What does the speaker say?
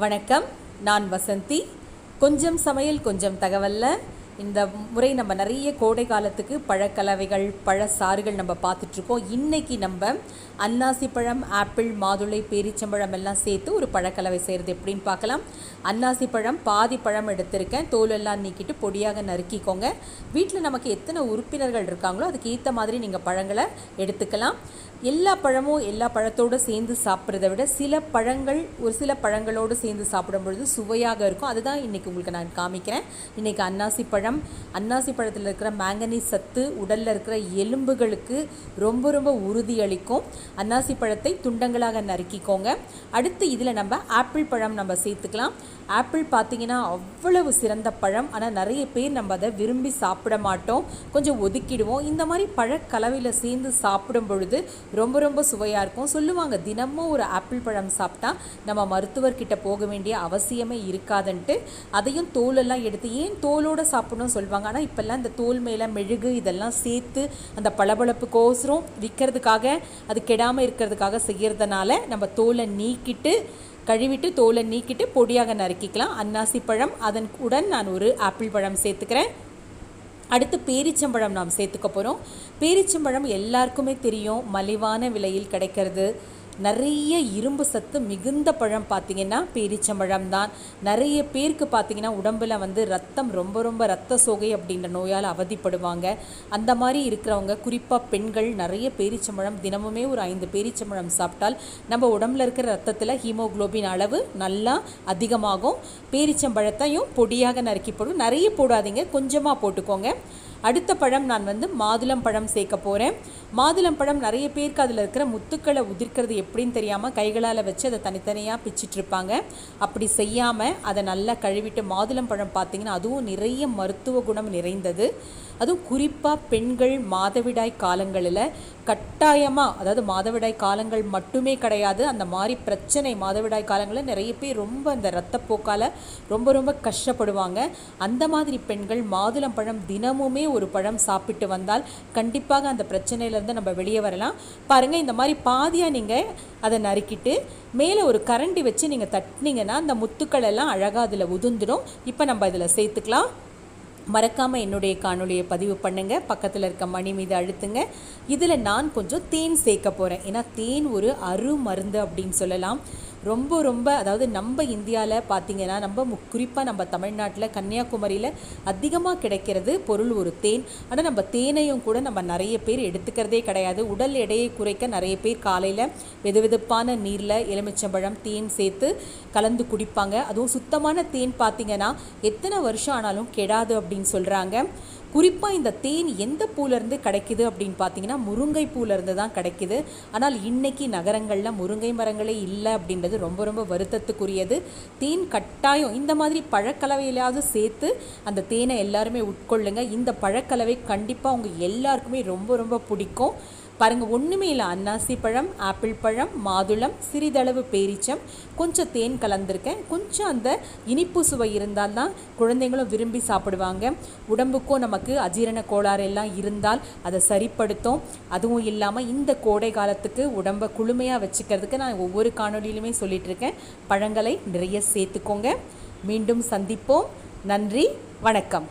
வணக்கம். நான் வசந்தி. கொஞ்சம் சமையல் கொஞ்சம் தகவலில் இந்த முறை நம்ம நிறைய கோடை காலத்துக்கு பழக்கலவைகள் பழச்சாறுகள் நம்ம பார்த்துட்ருக்கோம். இன்றைக்கி நம்ம அன்னாசி பழம், ஆப்பிள், மாதுளை, பேரிச்சம்பழம் எல்லாம் சேர்த்து ஒரு பழக்கலவை செய்கிறது எப்படின்னு பார்க்கலாம். அன்னாசி பழம் பாதி பழம் எடுத்திருக்கேன். தோலெல்லாம் நீக்கிட்டு பொடியாக நறுக்கிக்கோங்க. வீட்டில் நமக்கு எத்தனை உறுப்பினர்கள் இருக்காங்களோ அதுக்கு ஏற்ற மாதிரி நீங்கள் பழங்களை எடுத்துக்கலாம். எல்லா பழமும் எல்லா பழத்தோடு சேர்ந்து சாப்பிட்றத விட ஒரு சில பழங்களோடு சேர்ந்து சாப்பிடும் பொழுது சுவையாக இருக்கும். அதுதான் இன்றைக்கி உங்களுக்கு நான் காமிக்கிறேன். இன்றைக்கி அன்னாசி பழத்தில் இருக்கிற மேங்கனீஸ் சத்து உடலில் இருக்கிற எலும்புகளுக்கு ரொம்ப ரொம்ப உறுதியளிக்கும். அன்னாசி பழத்தை துண்டங்களாக நறுக்கிக்கோங்க. அடுத்து இதில் நம்ம ஆப்பிள் பழம் நம்ம சேர்த்துக்கலாம். ஆப்பிள் பார்த்திங்கன்னா அவ்வளவு சிறந்த பழம். ஆனால் நிறைய பேர் நம்ம அதை விரும்பி சாப்பிட மாட்டோம், கொஞ்சம் ஒதுக்கிடுவோம். இந்த மாதிரி பழக்கலவையில் சேர்ந்து சாப்பிடும் பொழுது ரொம்ப ரொம்ப சுவையாக இருக்கும். சொல்லுவாங்க தினமும் ஒரு ஆப்பிள் பழம் சாப்பிட்டா நம்ம மருத்துவர்கிட்ட போக வேண்டிய அவசியமே இருக்காதுன்ட்டு. அதையும் தோலெல்லாம் எடுத்து ஏன் தோலோடு சாப்பிடணும்னு சொல்லுவாங்க. ஆனால் இப்போல்லாம் இந்த தோல் மேலே மெழுகு இதெல்லாம் சேர்த்து அந்த பளபளப்புக்கோசரம் விற்கிறதுக்காக, அது கெடாமல் இருக்கிறதுக்காக செய்கிறதுனால நம்ம தோலை கழுவிட்டு தோலை நீக்கிட்டு பொடியாக நறுக்கிக்கலாம். அன்னாசி பழம் உடன் நான் ஒரு ஆப்பிள் பழம் சேர்த்துக்கிறேன். அடுத்து பேரிச்சம்பழம் நாம் சேர்த்துக்க போகிறோம். பேரிச்சம்பழம் எல்லாருக்குமே தெரியும், மலிவான விலையில் கிடைக்கிறது. நிறைய இரும்பு சத்து மிகுந்த பழம் பார்த்திங்கன்னா பேரிச்சம்பழம் தான். நிறைய பேருக்கு பார்த்திங்கன்னா உடம்பில் ரொம்ப ரொம்ப ரத்த சோகை அப்படின்ற நோயால் அவதிப்படுவாங்க. அந்த மாதிரி இருக்கிறவங்க, குறிப்பாக பெண்கள், நிறைய பேரிச்சம்பழம் தினமுமே ஒரு 5 பேரிச்சம்பழம் சாப்பிட்டால் நம்ம உடம்பில் இருக்கிற ரத்தத்தில் ஹீமோகுளோபின் அளவு நல்லா அதிகமாகும். பேரிச்சம்பழத்தையும் பொடியாக நறுக்கி போடும். நிறைய போடாதீங்க, கொஞ்சமாக போட்டுக்கோங்க. அடுத்த பழம் நான் மாதுளம் பழம் சேர்க்க போகிறேன். மாதுளம் பழம் நிறைய பேருக்கு அதில் இருக்கிற முத்துக்களை உதிர்க்கிறது எப்படின்னு தெரியாமல் கைகளால் வச்சு அதை தனித்தனியாக பிச்சிட்ருப்பாங்க. அப்படி செய்யாமல் அதை நல்லா கழுவிட்டு, மாதுளம் பழம் பார்த்திங்கன்னா அதுவும் நிறைய மருத்துவ குணம் நிறைந்தது. அதுவும் குறிப்பாக பெண்கள் மாதவிடாய் காலங்களில் கட்டாயமாக, அதாவது மாதவிடாய் காலங்கள் மட்டுமே கிடையாது, அந்த மாதிரி பிரச்சனை மாதவிடாய் காலங்களில் நிறைய பேர் ரொம்ப அந்த இரத்தப்போக்கால் ரொம்ப ரொம்ப கஷ்டப்படுவாங்க. அந்த மாதிரி பெண்கள் மாதுளம் பழம் தினமுமே ஒரு பழம் சாப்பிட்டு வந்தால் கண்டிப்பாக அந்த பிரச்சனையிலேருந்து நம்ம வெளியே வரலாம். பாருங்கள், இந்த மாதிரி பாதியாக நீங்கள் அதை நறுக்கிட்டு மேலே ஒரு கரண்டி வச்சு நீங்கள் தட்டினீங்கன்னா அந்த முத்துக்கள் எல்லாம் அழகாக அதில் உதிர்ந்துடும். இப்போ நம்ம இதில் சேர்த்துக்கலாம். மறக்காமல் என்னுடைய காணொலியை பதிவு பண்ணுங்கள், பக்கத்தில் இருக்க மணி மீது அழுத்துங்க. இதில் நான் கொஞ்சம் தேன் சேர்க்க போகிறேன். ஏன்னா தேன் ஒரு அருமருந்து அப்படின்னு சொல்லலாம். ரொம்ப அதாவது நம்ம இந்தியாவில் பார்த்திங்கன்னா குறிப்பாக நம்ம தமிழ்நாட்டில் கன்னியாகுமரியில் அதிகமாக கிடைக்கிறது பொருள் ஒரு தேன். ஆனால் நம்ம தேனையும் கூட நம்ம நிறைய பேர் எடுத்துக்கிறதே கிடையாது. உடல் எடையை குறைக்க நிறைய பேர் காலையில் வெதுவெதுப்பான நீரில் எலுமிச்சம்பழம் தேன் சேர்த்து கலந்து குடிப்பாங்க. அதுவும் சுத்தமான தேன் பார்த்திங்கன்னா எத்தனை வருஷம் ஆனாலும் கெடாது அப்படின்னு சொல்கிறாங்க. குறிப்பாக இந்த தேன் எந்த பூலேருந்து கிடைக்குது அப்படின்னு பார்த்தீங்கன்னா முருங்கை பூலேருந்து தான் கிடைக்குது. ஆனால் இன்றைக்கி நகரங்களில் முருங்கை மரங்களே இல்லை அப்படின்றது ரொம்ப வருத்தத்துக்குரியது. தேன் கட்டாயம் இந்த மாதிரி பழக்கலவையிலாவது சேர்த்து அந்த தேனை எல்லாருமே உட்கொள்ளுங்க. இந்த பழக்கலவை கண்டிப்பாக உங்கள் எல்லாருக்குமே ரொம்ப பிடிக்கும். பாருங்கள், ஒன்றுமே இல்லை, அன்னாசி பழம், ஆப்பிள் பழம், மாதுளம், சிறிதளவு பேரிச்சம், கொஞ்சம் தேன் கலந்துருக்கேன். கொஞ்சம் அந்த இனிப்பு சுவை இருந்தால் தான் குழந்தைங்களும் விரும்பி சாப்பிடுவாங்க. உடம்புக்கும் நமக்கு அஜீரண கோளாறு எல்லாம் இருந்தால் அதை சரிப்படுத்தும். அதுவும் இல்லாமல் இந்த கோடை காலத்துக்கு உடம்பை குளுமையாக வச்சுக்கிறதுக்கு நான் ஒவ்வொரு காணொலியிலுமே சொல்லிகிட்ருக்கேன், பழங்களை நிறைய சேர்த்துக்கோங்க. மீண்டும் சந்திப்போம். நன்றி, வணக்கம்.